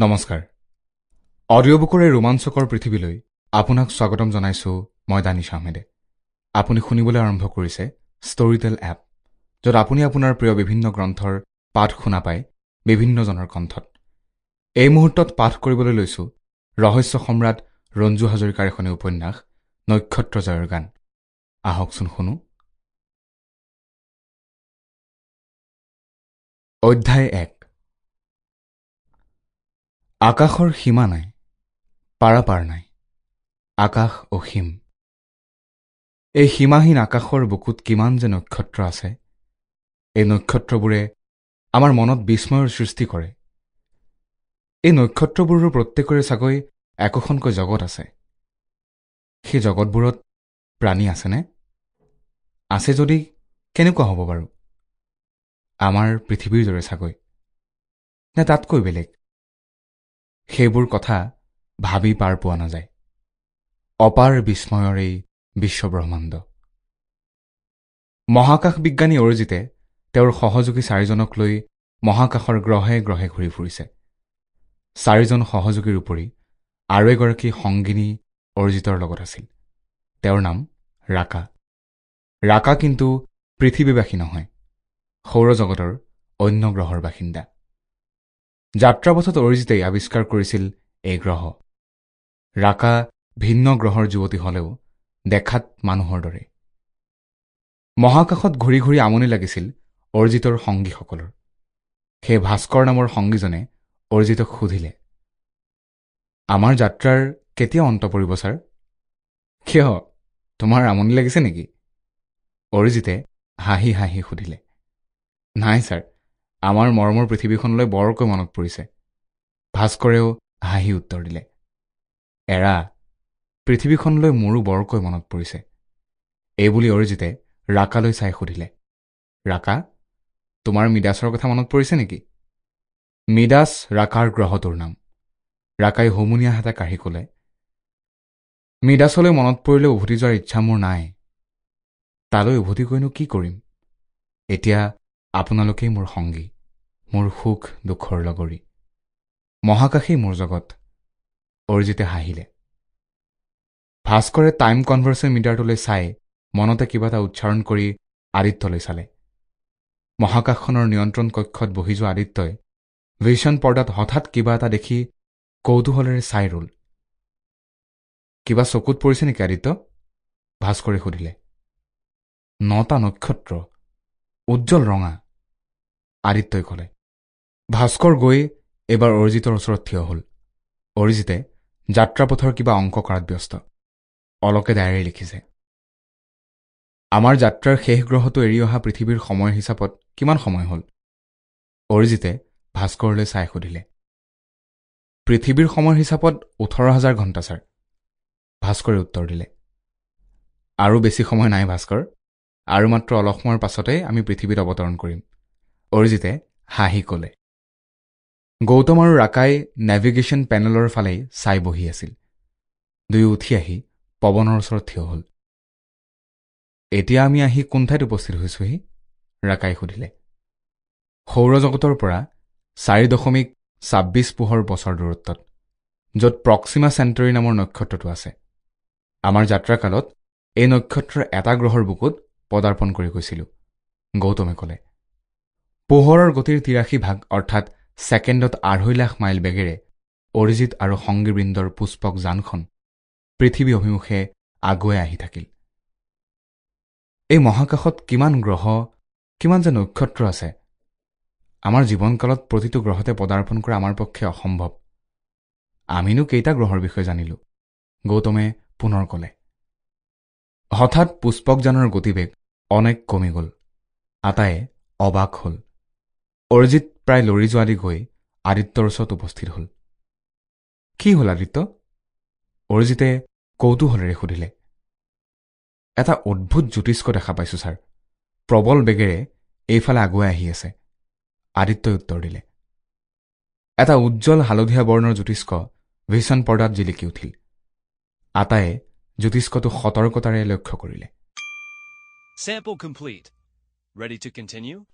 নমস্কাৰ অডিঅ' বুকৰ এই ৰোমাঞ্চকৰ পৃথিৱীলৈ আপোনাক স্বাগতম জনাইছো মই দানিছ আহমেদে আপুনি শুনিবলৈ আৰম্ভ কৰিছে ষ্টৰীটেল এপ য'ত আপুনি আপোনাৰ প্ৰিয় বিভিন্ন গ্ৰন্থৰ পাঠ শুনা পায় বিভিন্নজনৰ কণ্ঠত এই মুহূৰ্তত পাঠ কৰিবলৈ লৈছো ৰহস্য সম্ৰাট ৰঞ্জু হাজৰিকাৰ এখন উপন্যাস নক্ষত্ৰ জয়ৰ গান আহকচোন শুনো অধ্যায় 1 আকাশৰ সীমা নাই পাৰাপাৰ নাই আকাশ অসীম এই সীমাহীন আকাশৰ বুকুত কিমান যে নক্ষত্ৰ আছে এই নক্ষত্ৰবোৰে আমাৰ মনত বিস্ময়ৰ সৃষ্টি কৰে এই নক্ষত্ৰবোৰৰ প্ৰত্যেকৰে চাগৈ একোখনকৈ জগত আছে সেই জগতবোৰত প্ৰাণী আছেনে আছে যদি কেনেকুৱা হ'ব বাৰু আমাৰ পৃথিৱীৰ দৰে চাগৈ নে তাতকৈ বেলেগ সেইবোৰ কথা ভাবি পাৰ পোৱা নাযায় অপাৰ বিস্ময়ৰ এই বিশ্বব্ৰহ্মাণ্ড মহাকাশ বিজ্ঞানী অৰিজিতে তেওঁৰ সহযোগী 4জনক লৈ মহাকাশৰ গ্ৰহে গ্ৰহে ঘূৰি ফুৰিছে 4জন সহযোগীৰ উপৰি আৰু এগৰাকী সংগিনী অৰিজিতৰ লগত আছিল তেওঁৰ নাম ৰাকা ৰাকা কিন্তু পৃথিৱীবাসী নহয় সৌৰজগতৰ অন্য গ্ৰহৰ বাসিন্দা যাত্ৰাপথত অৰিজিতে আৱিষ্কাৰ কৰিছিল এই গ্ৰহ ৰাকা ভিন্ন গ্ৰহৰ যুৱতী হলেও দেখাত মানুহৰ দৰে মহাকাশত ঘূৰি ঘূৰি আমনি লাগিছিল অৰিজিতৰ সংগীসকলৰ সেই ভাস্কৰ নামৰ সংগীজনে অৰিজিতক সুধিলে আমাৰ যাত্ৰাৰ কেতিয়া অন্ত পৰিব ছাৰ কিয় তোমাৰ আমনি লাগিছে নেকি অৰিজিতে হাঁহি হাঁহি সুধিলে নাই ছাৰ আমাৰ মৰমৰ পৃথিৱীখনলৈ বৰকৈ মনত পৰিছে ভাস্কৰেও হাঁহি উত্তৰ দিলে এৰা পৃথিৱীখনলৈ মোৰো বৰকৈ মনত পৰিছে এইবুলি অৰিজিতে ৰাকালৈ চাই সুধিলে ৰাকা তোমাৰ মিডাছৰ কথা মনত পৰিছে নেকি মিডাছ ৰাকাৰ গ্ৰহটোৰ নাম ৰাকাই হুমুনিয়া এটা কাঢ়ি ক'লে মিডাছলৈ মনত পৰিলে উভতি যোৱাৰ ইচ্ছা মোৰ নাই তালৈ উভতি গৈনো কি কৰিম এতিয়া আপোনালোকেই মোৰ সংগী মোৰ সুখ দুখৰ লগৰী মহাকাশেই মোৰ জগত অৰিজিতে হাঁহিলে ভাস্কৰে টাইম কনভাৰ্চন মিটাৰটোলৈ চাই মনতে কিবা এটা উচ্চাৰণ কৰি আদিত্যলৈ চালে মহাকাশখনৰ নিয়ন্ত্ৰণ কক্ষত বহি যোৱা আদিত্যই ভিছন পৰ্দাত হঠাৎ কিবা এটা দেখি কৌতূহলেৰে চাই ৰল কিবা চকুত পৰিছে নেকি আদিত্য ভাস্কৰে সুধিলে 9টা নক্ষত্ৰ উজ্জ্বল ৰঙা আদিত্যই ক'লে ভাস্কৰ গৈ এবাৰ অৰিজিতৰ ওচৰত থিয় হ'ল অৰিজিতে যাত্ৰাপথৰ কিবা অংক কৰাত ব্যস্ত অলকে ডায়েৰী লিখিছে আমাৰ যাত্ৰাৰ শেষ গ্ৰহটো এৰি অহা পৃথিৱীৰ সময় হিচাপত কিমান সময় হ'ল অৰিজিতে ভাস্কৰলৈ চাই সুধিলে পৃথিৱীৰ সময় হিচাপত 18,000 ঘণ্টা ছাৰ ভাস্কৰে উত্তৰ দিলে আৰু বেছি সময় নাই ভাস্কৰ আৰু মাত্ৰ অলপ সময়ৰ পাছতে আমি পৃথিৱীত অৱতৰণ কৰিম অৰিজিতে হাঁহি ক'লে গৌতম আৰু ৰাকাই নেভিগেশ্যন পেনেলৰ ফালে চাই বহি আছিল দুয়ো উঠি আহি পৱনৰ ওচৰত থিয় হ'ল এতিয়া আমি আহি কোন ঠাইত উপস্থিত হৈছোহি ৰাকাই সুধিলে সৌৰজগতৰ পৰা 4.26 পোহৰ বছৰ দূৰত্বত য'ত প্ৰক্সিমা চেণ্টাৰী নামৰ নক্ষত্ৰটো আছে আমাৰ যাত্ৰাকালত এই নক্ষত্ৰৰ এটা গ্ৰহৰ বুকুত পদাৰ্পণ কৰি গৈছিলোঁ গৌতমে ক'লে পোহৰৰ গতিৰ 83 অৰ্থাৎ ছেকেণ্ডত 2.5 লাখ মাইল বেগেৰে অৰিজিত আৰু সংগীবৃন্দৰ পুষ্পক যানখন পৃথিৱী অভিমুখে আগুৱাই আহি থাকিল এই মহাকাশত কিমান গ্ৰহ কিমান যে নক্ষত্ৰ আছে আমাৰ জীৱনকালত প্ৰতিটো গ্ৰহতে পদাৰ্পণ কৰা আমাৰ পক্ষে অসম্ভৱ আমিনো কেইটা গ্ৰহৰ বিষয়ে জানিলো গৌতমে পুনৰ ক'লে হঠাৎ পুষ্পকযানৰ গতিবেগ অনেক কমি গ'ল আটায়ে অবাক হ'ল অৰিজিত প্ৰায় লৰি যোৱা দি গৈ আদিত্যৰ ওচৰত উপস্থিত হ'ল কি হ'ল আদিত্য অৰিজিতে কৌতূহলেৰে সুধিলে এটা অদ্ভুত জ্যোতিষ্ক দেখা পাইছো ছাৰ প্ৰবল বেগেৰে এইফালে আগুৱাই আহি আছে আদিত্যই উত্তৰ দিলে এটা উজ্জ্বল হালধীয়া বৰ্ণৰ জ্যোতিষ্ক ভিছন পৰ্দাত জিলিকি উঠিল আটায়ে জ্যোতিষ্কটো সতৰ্কতাৰে লক্ষ্য কৰিলে Sample complete. Ready to continue?